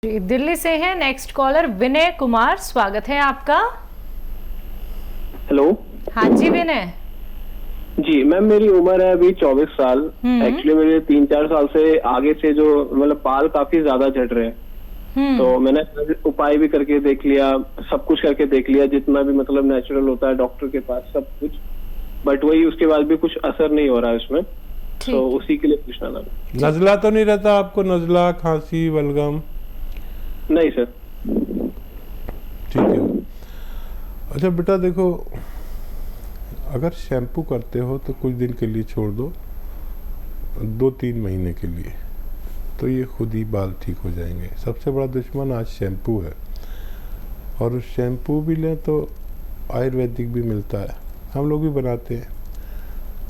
जी, दिल्ली से है next collar Vinay Kumar, स्वागत है आपका। हेलो। हाँ जी विनय। जी मैम, मेरी उम्र है अभी 24 साल। एक्चुअली मेरे 3-4 साल से आगे से जो मतलब बाल काफी ज्यादा झड़ रहे हैं। तो मैंने उपाय भी करके देख लिया, सब कुछ करके देख लिया, जितना भी मतलब नेचुरल होता है डॉक्टर के पास सब कुछ, बट वही उसके बाद भी कुछ असर नहीं हो रहा है उसमें। तो उसी के लिए पूछना था। नजला तो नहीं रहता आपको? नजला, खांसी, बलगम? नहीं सर। ठीक है। अच्छा बेटा देखो, अगर शैम्पू करते हो तो कुछ दिन के लिए छोड़ दो, 2-3 महीने के लिए, तो ये खुद ही बाल ठीक हो जाएंगे। सबसे बड़ा दुश्मन आज शैम्पू है, और शैम्पू भी लें तो आयुर्वेदिक भी मिलता है, हम लोग भी बनाते हैं।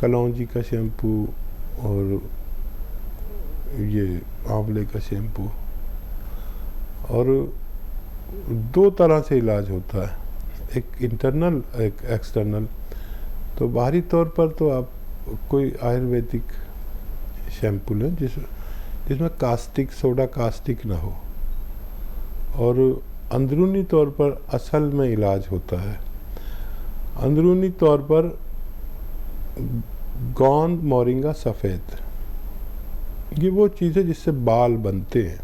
कलौंजी का शैम्पू और ये आंवले का शैम्पू, और 2 तरह से इलाज होता है, एक इंटरनल एक एक्सटर्नल। तो बाहरी तौर पर तो आप कोई आयुर्वेदिक शैम्पू लें जिसमें कास्टिक, सोडा कास्टिक ना हो, और अंदरूनी तौर पर असल में इलाज होता है। अंदरूनी तौर पर गोंद मोरिंगा सफ़ेद, ये वो चीज़ है जिससे बाल बनते हैं,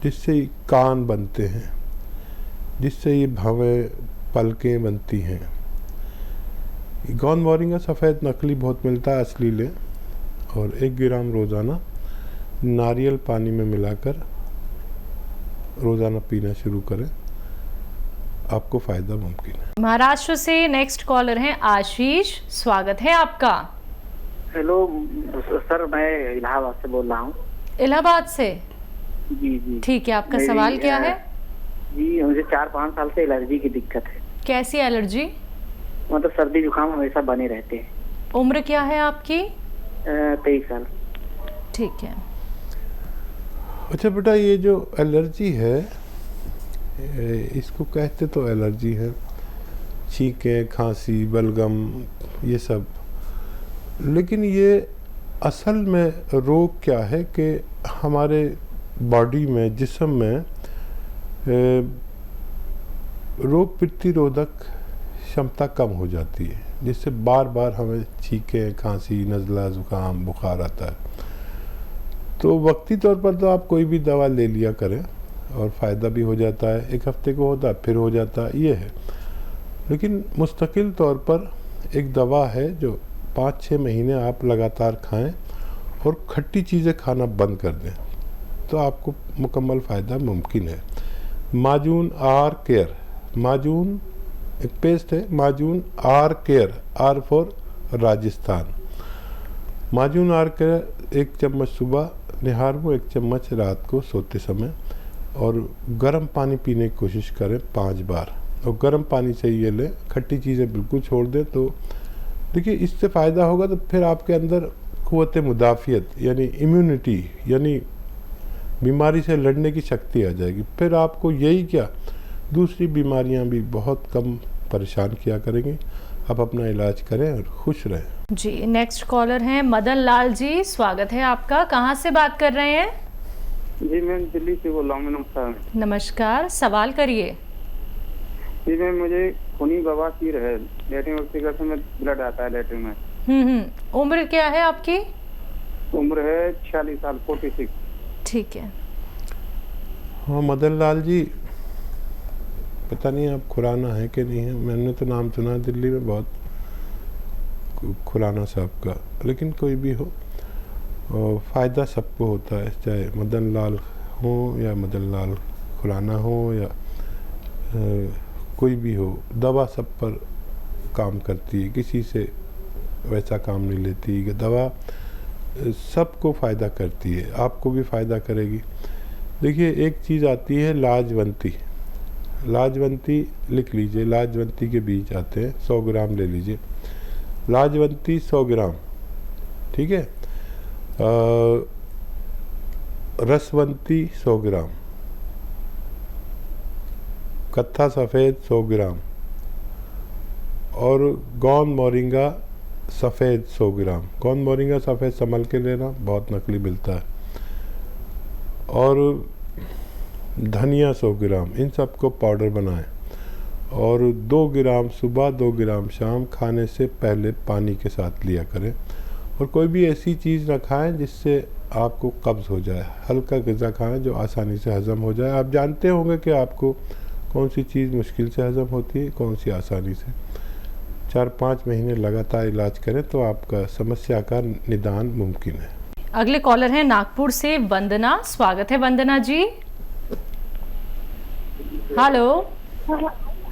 जिससे कान बनते हैं, जिससे ये भवें पलकें बनती हैं। गोंद मोरिंगा सफ़ेद नकली बहुत मिलता है, असली लें, और 1 ग्राम रोज़ाना नारियल पानी में मिलाकर रोज़ाना पीना शुरू करें, आपको फ़ायदा मुमकिन है। महाराष्ट्र से नेक्स्ट कॉलर हैं आशीष, स्वागत है आपका। हेलो सर, मैं इलाहाबाद से बोल रहा हूँ। इलाहाबाद से? जी जी ठीक है, आपका सवाल क्या है? जी, मुझे 4-5 साल से एलर्जी की दिक्कत है। कैसी एलर्जी? मतलब सर्दी जुकाम हमेशा बने रहते हैं। उम्र क्या है आपकी? 23 साल। ठीक है। अच्छा बेटा, ये जो एलर्जी है, इसको कहते तो एलर्जी है, छींकें, खांसी, बलगम, ये सब, लेकिन ये असल में रोग क्या है कि हमारे बॉडी में, जिस्म में रोग प्रतिरोधक क्षमता कम हो जाती है, जिससे बार बार हमें छींकें, खांसी, नज़ला, ज़ुकाम, बुखार आता है। तो वक्ती तौर पर तो आप कोई भी दवा ले लिया करें और फ़ायदा भी हो जाता है, 1 हफ्ते को होता है फिर हो जाता है, ये है। लेकिन मुस्तकिल तौर पर एक दवा है जो 5-6 महीने आप लगातार खाएं और खट्टी चीज़ें खाना बंद कर दें, तो आपको मुकम्मल फ़ायदा मुमकिन है। माजून आर केयर, माजून एक पेस्ट है, माजून R care, R for Rajasthan. माजून आर केयर 1 चम्मच सुबह निहार, 1 चम्मच रात को सोते समय, और गर्म पानी पीने की कोशिश करें 5 बार, और गर्म पानी से ये लें, खट्टी चीज़ें बिल्कुल छोड़ दें। तो देखिए, इससे फ़ायदा होगा तो फिर आपके अंदर क़ुव्वत मुदाफ़ियत यानी इम्यूनिटी, यानी बीमारी से लड़ने की शक्ति आ जाएगी। फिर आपको यही क्या, दूसरी बीमारियां भी बहुत कम परेशान किया करेंगी। आप अपना इलाज करें और खुश रहें। जी, नेक्स्ट कॉलर हैं मदन लाल जी, स्वागत है आपका। कहाँ से बात कर रहे हैं? जी मैं दिल्ली से बोल रहा हूँ। नमस्कार। नमस्कार, सवाल करिए। जी मैम, मुझे खूनी बवासीर है, लेटरिन वगैरह करते समय ब्लड आता है लेटरिन में। उम्र क्या है आपकी? उम्र है 46 साल, 46। ठीक है। हाँ मदन लाल जी, पता नहीं आप खुराना है कि नहीं है, मैंने तो नाम सुना दिल्ली में बहुत, खुराना साहब का, लेकिन कोई भी हो, फ़ायदा सबको होता है, चाहे मदन लाल हो या मदन लाल खुराना हो या कोई भी हो, दवा सब पर काम करती है, किसी से वैसा काम नहीं लेती। दवा सबको फ़ायदा करती है, आपको भी फ़ायदा करेगी। देखिए, एक चीज़ आती है लाजवंती, लाजवंती लिख लीजिए, लाजवंती के बीज आते हैं, 100 ग्राम ले लीजिए, लाजवंती 100 ग्राम, ठीक है। रसवंती 100 ग्राम, कत्था सफ़ेद 100 ग्राम, और गोंद मोरिंगा सफ़ेद 100 ग्राम। गोंद मोरिंगा सफ़ेद संभल के लेना, बहुत नकली मिलता है। और धनिया 100 ग्राम, इन सबको पाउडर बनाएं और 2 ग्राम सुबह 2 ग्राम शाम खाने से पहले पानी के साथ लिया करें। और कोई भी ऐसी चीज़ ना खाएं जिससे आपको कब्ज़ हो जाए, हल्का ग़िज़ा खाएं जो आसानी से हज़म हो जाए। आप जानते होंगे कि आपको कौन सी चीज़ मुश्किल से हज़म होती है, कौन सी आसानी से। 4-5 महीने लगातार इलाज करें तो आपका समस्या का निदान मुमकिन है। अगले कॉलर हैं नागपुर से वंदना। स्वागत है वंदना जी। हेलो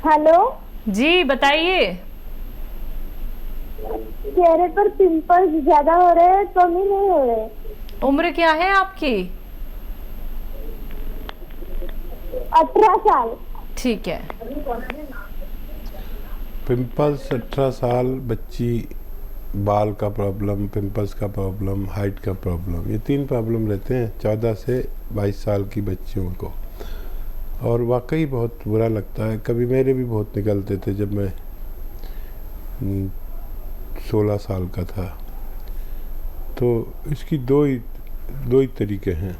हेलो जी, बताइए। चेहरे पर पिंपल्स ज्यादा हो रहे हैं, कमी नहीं हो रहे। उम्र क्या है आपकी? 18 साल। ठीक है। पिंपल्स 18 साल बच्ची, बाल का प्रॉब्लम, पिंपल्स का प्रॉब्लम, हाइट का प्रॉब्लम, ये 3 प्रॉब्लम रहते हैं 14 से 22 साल की बच्चियों को। और वाकई बहुत बुरा लगता है। कभी मेरे भी बहुत निकलते थे जब मैं 16 साल का था। तो इसकी दो ही तरीके हैं,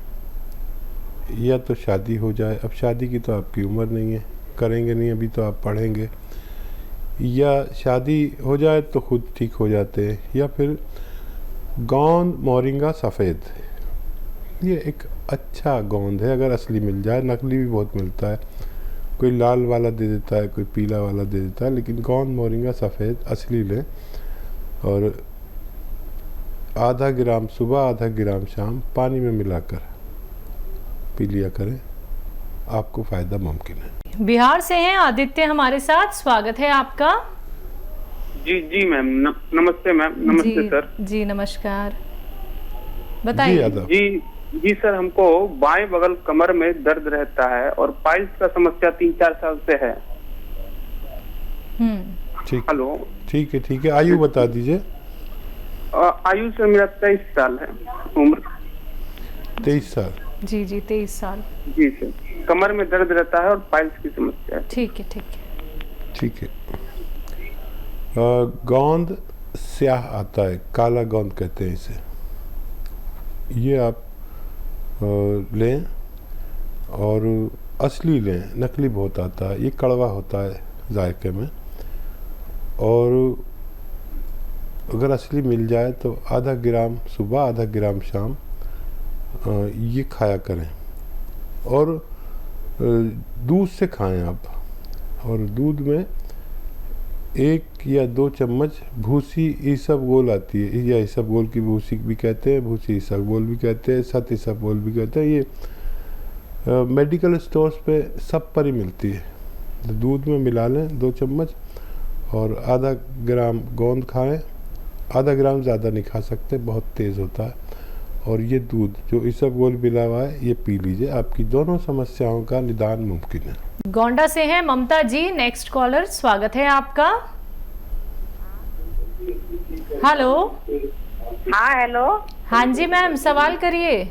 या तो शादी हो जाए, अब शादी की तो आपकी उम्र नहीं है, करेंगे नहीं, अभी तो आप पढ़ेंगे, या शादी हो जाए तो खुद ठीक हो जाते हैं, या फिर गोंद मोरिंगा सफ़ेद, ये एक अच्छा गोंद है। अगर असली मिल जाए, नकली भी बहुत मिलता है, कोई लाल वाला दे देता है, कोई पीला वाला दे देता है, लेकिन गोंद मोरिंगा सफ़ेद असली लें और आधा ग्राम सुबह आधा ग्राम शाम पानी में मिलाकर पी लिया करें, आपको फ़ायदा मुमकिन है। बिहार से हैं आदित्य हमारे साथ। स्वागत है आपका। जी मैम, नमस्ते मैम। नमस्ते जी, सर। जी नमस्कार, जी बताइए। आदाब। जी सर, हमको बाएं बगल कमर में दर्द रहता है और पाइल्स का समस्या 3-4 साल से है। ठीक, हेलो। ठीक है। आयु बता दीजिए। आयु से मेरा 23 साल है उम्र। 23 साल। जी 23 साल। जी सर, कमर में दर्द रहता है और पाइल्स की समस्या है। ठीक है। ठीक है। गोंद स्याह आता है, काला गोंद कहते हैं इसे, ये आप लें और असली लें, नकली बहुत आता है, ये कड़वा होता है जायके में। और अगर असली मिल जाए तो आधा ग्राम सुबह आधा ग्राम शाम ये खाया करें। और दूध से खाएं आप, और दूध में 1 या 2 चम्मच भूसी ईसबगोल आती है, या ईसबगोल की भूसी भी कहते हैं, भूसी ईसबगोल भी कहते हैं, सत ईसबगोल भी कहते हैं। ये मेडिकल स्टोर्स पे सब पर ही मिलती है। तो दूध में मिला लें 2 चम्मच और आधा ग्राम गोंद खाएं। आधा ग्राम ज़्यादा नहीं खा सकते, बहुत तेज़ होता है। और ये दूध जो ईसबगोल मिला हुआ है ये पी लीजिए, आपकी दोनों समस्याओं का निदान मुमकिन है। गोंडा से हैं ममता जी। नेक्स्ट कॉलर, स्वागत है आपका। हेलो। हाँ हेलो। हाँ जी मैम, सवाल करिए।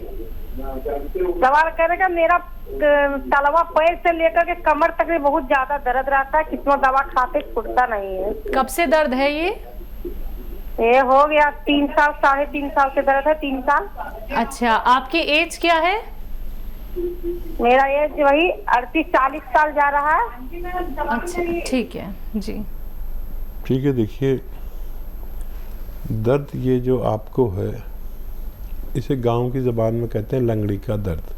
सवाल करेगा, मेरा तलवा पैर से लेकर के कमर तक में बहुत ज्यादा दर्द रहता है, कितना दवा खाते छूटता नहीं है। कब से दर्द है ये? ये हो गया 3 साल, 3.5 साल से दर्द है, 3 साल। अच्छा, आपकी एज क्या है? मेरा एज वही 38-40 साल जा रहा है। अच्छा, ठीक है जी। ठीक है। देखिए, दर्द ये जो आपको है, इसे गांव की ज़बान में कहते हैं लंगड़ी का दर्द।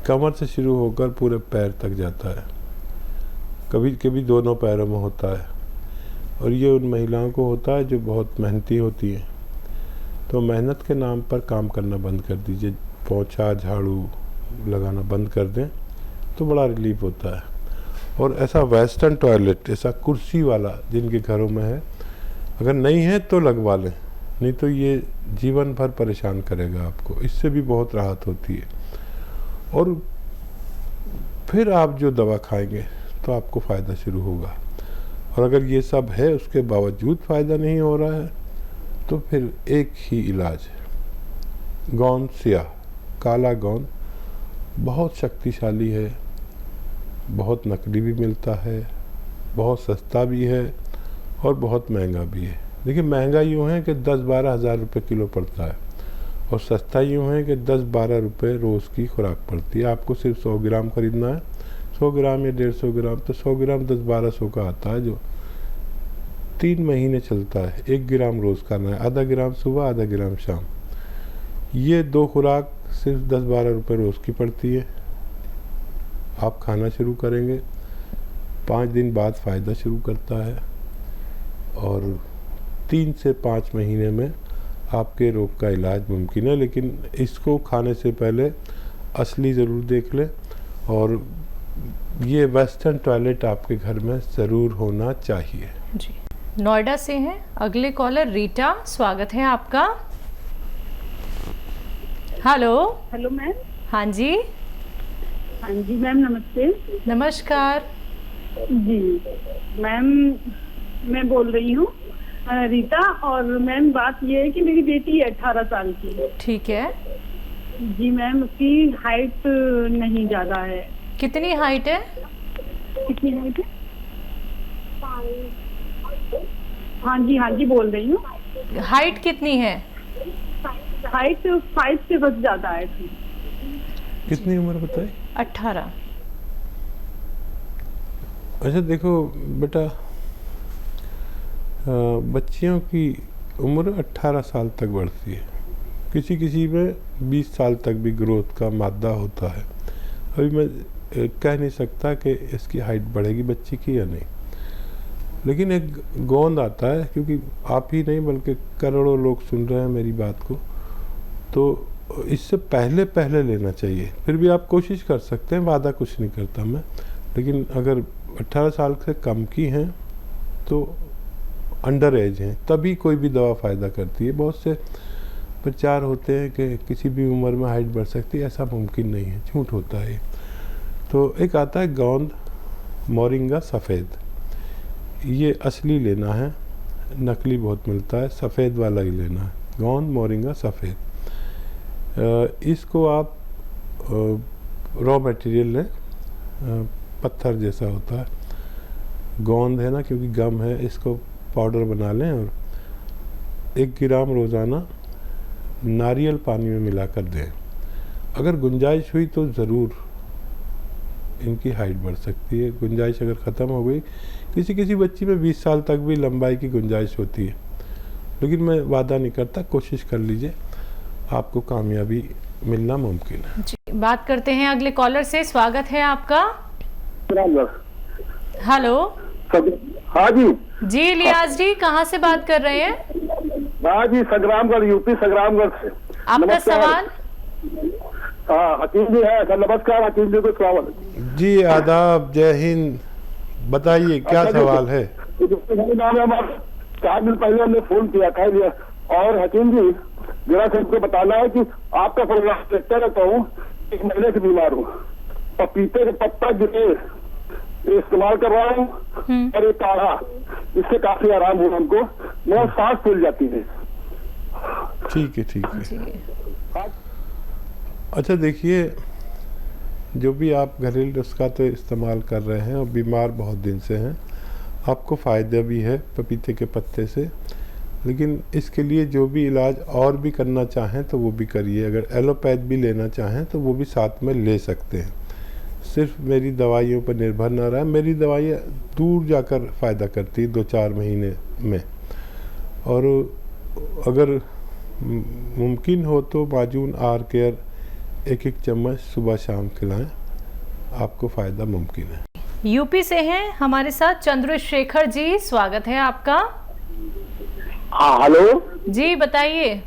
कमर से शुरू होकर पूरे पैर तक जाता है, कभी कभी दोनों पैरों में होता है। और ये उन महिलाओं को होता है जो बहुत मेहनती होती हैं। तो मेहनत के नाम पर काम करना बंद कर दीजिए, पोंछा झाड़ू लगाना बंद कर दें तो बड़ा रिलीफ होता है। और ऐसा वेस्टर्न टॉयलेट, ऐसा कुर्सी वाला जिनके घरों में है, अगर नहीं है तो लगवा लें, नहीं तो ये जीवन भर परेशान करेगा आपको। इससे भी बहुत राहत होती है। और फिर आप जो दवा खाएंगे तो आपको फ़ायदा शुरू होगा। और अगर ये सब है उसके बावजूद फ़ायदा नहीं हो रहा है तो फिर एक ही इलाज है, गोंद स्याह, काला गोंद बहुत शक्तिशाली है, बहुत नकली भी मिलता है, बहुत सस्ता भी है और बहुत महंगा भी है। देखिए, महंगा यूँ है कि 10-12 हज़ार रुपये किलो पड़ता है, और सस्ता यूँ है कि 10-12 रुपये रोज़ की खुराक पड़ती है। आपको सिर्फ 100 ग्राम खरीदना है, 100 ग्राम या 150 ग्राम, तो 100 ग्राम 10-1200 का आता है, जो 3 महीने चलता है। 1 ग्राम रोज़ खाना है, आधा ग्राम सुबह, आधा ग्राम शाम। ये 2 खुराक सिर्फ 10-12 रुपये रोज़ की पड़ती है। आप खाना शुरू करेंगे, 5 दिन बाद फ़ायदा शुरू करता है और 3 से 5 महीने में आपके रोग का इलाज मुमकिन है। लेकिन इसको खाने से पहले असली ज़रूर देख लें, और ये वेस्टर्न टॉयलेट आपके घर में ज़रूर होना चाहिए। जी, नोएडा से हैं अगले कॉलर रीटा, स्वागत है आपका। हेलो। Hello ma'am. हाँ जी। हाँ जी मैम, नमस्ते। नमस्कार जी मैम, मैं बोल रही हूँ रीता, और मैम बात ये है कि मेरी बेटी है 18 साल की। ठीक है जी मैम, उसकी हाइट नहीं ज़्यादा है। कितनी हाइट है? कितनी हाइट है? हाँ जी बोल रही हूँ। हाइट कितनी है? हाइट 5 से बस ज़्यादा है। कितनी उम्र बताई? 18। अच्छा देखो बेटा, बच्चियों की उम्र 18 साल तक बढ़ती है, किसी किसी में 20 साल तक भी ग्रोथ का मादा होता है। अभी मैं कह नहीं सकता कि इसकी हाइट बढ़ेगी बच्ची की या नहीं, लेकिन एक गोंद आता है, क्योंकि आप ही नहीं बल्कि करोड़ों लोग सुन रहे हैं मेरी बात को, तो इससे पहले लेना चाहिए। फिर भी आप कोशिश कर सकते हैं, वादा कुछ नहीं करता मैं, लेकिन अगर 18 साल से कम की हैं तो अंडर एज हैं, तभी कोई भी दवा फ़ायदा करती है। बहुत से प्रचार होते हैं कि किसी भी उम्र में हाइट बढ़ सकती है, ऐसा मुमकिन नहीं है, झूठ होता है। तो एक आता है गोंद मोरिंगा सफ़ेद, ये असली लेना है, नकली बहुत मिलता है, सफ़ेद वाला ही लेना है, गोंद मोरिंगा सफ़ेद। इसको आप रॉ मटेरियल लें, पत्थर जैसा होता है, गोंद है ना, क्योंकि गम है, इसको पाउडर बना लें और 1 ग्राम रोज़ाना नारियल पानी में मिलाकर दें। अगर गुंजाइश हुई तो ज़रूर इनकी हाइट बढ़ सकती है। गुंजाइश अगर ख़त्म हो गई, किसी बच्ची में 20 साल तक भी लंबाई की गुंजाइश होती है, लेकिन मैं वादा नहीं करता, कोशिश कर लीजिए, आपको कामयाबी मिलना मुमकिन है। जी, बात करते हैं अगले कॉलर से, स्वागत है आपका। हेलो। हाँ जी। जी लियाज जी, कहाँ से बात कर रहे हैं? हाँ जी, संग्रामगढ़, यूपी संग्रामगढ़ से। आपका सवाल? हाँ, हकीम जी है सर। नमस्कार हकीम जी को सवाल। जी आदाब, जय हिंद, बताइए क्या सवाल है? नाम है हमारा, 4 दिन पहले हमने फोन किया था दिया। और हकीम जी जरा से हमको बताना है कि आपका प्रोग्राम देखते रहता हूँ, 1 महीने से बीमार हूँ, पपीते का पत्ता गिरे इस्तेमाल कर रहा हूँ, और ये काढ़ा, इससे काफी आराम हुआ हमको, मेरा सांस फूल जाती है। ठीक है। अच्छा देखिए, जो भी आप घरेलू नुस्खा तो इस्तेमाल कर रहे हैं और बीमार बहुत दिन से हैं, आपको फ़ायदा भी है पपीते के पत्ते से, लेकिन इसके लिए जो भी इलाज और भी करना चाहें तो वो भी करिए। अगर एलोपैथ भी लेना चाहें तो वो भी साथ में ले सकते हैं, सिर्फ मेरी दवाइयों पर निर्भर ना रहे। मेरी दवाइयाँ दूर जाकर फ़ायदा करती है 2-4 महीने में, और अगर मुमकिन हो तो माजून आर केयर 1-1 चम्मच सुबह शाम खिलाएं, आपको फ़ायदा मुमकिन है। यूपी से हैं हमारे साथ चंद्रशेखर जी, स्वागत है आपका। हाँ हेलो जी बताइए।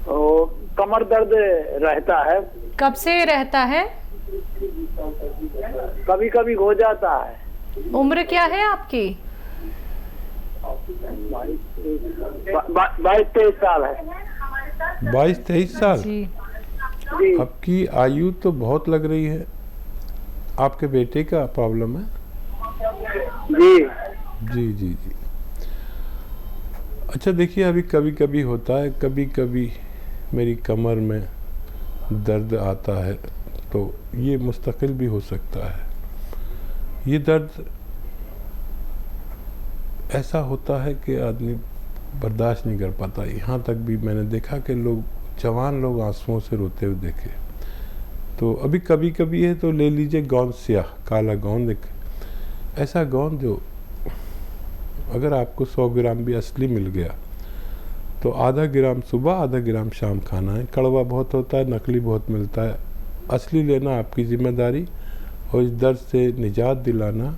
कमर दर्द रहता है, कब से रहता है? कभी कभी हो जाता है। उम्र क्या है आपकी? 22-23 साल है। 22-23 साल? जी। आपकी आयु तो बहुत लग रही है। आपके बेटे का प्रॉब्लम है? जी। अच्छा देखिए, अभी कभी कभी होता है, कभी कभी मेरी कमर में दर्द आता है, तो ये मुस्तकिल भी हो सकता है। ये दर्द ऐसा होता है कि आदमी बर्दाश्त नहीं कर पाता। यहाँ तक भी मैंने देखा कि लोग जवान लोग आंसुओं से रोते हुए देखे। तो अभी कभी कभी है तो ले लीजिए गोंद स्याह, काला गोंद, एक ऐसा गोंद जो अगर आपको 100 ग्राम भी असली मिल गया तो आधा ग्राम सुबह आधा ग्राम शाम खाना है। कड़वा बहुत होता है, नकली बहुत मिलता है, असली लेना आपकी जिम्मेदारी और इस दर्द से निजात दिलाना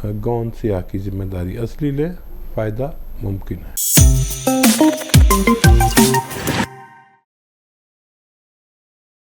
गोंद स्याह की जिम्मेदारी। असली ले, फ़ायदा मुमकिन है।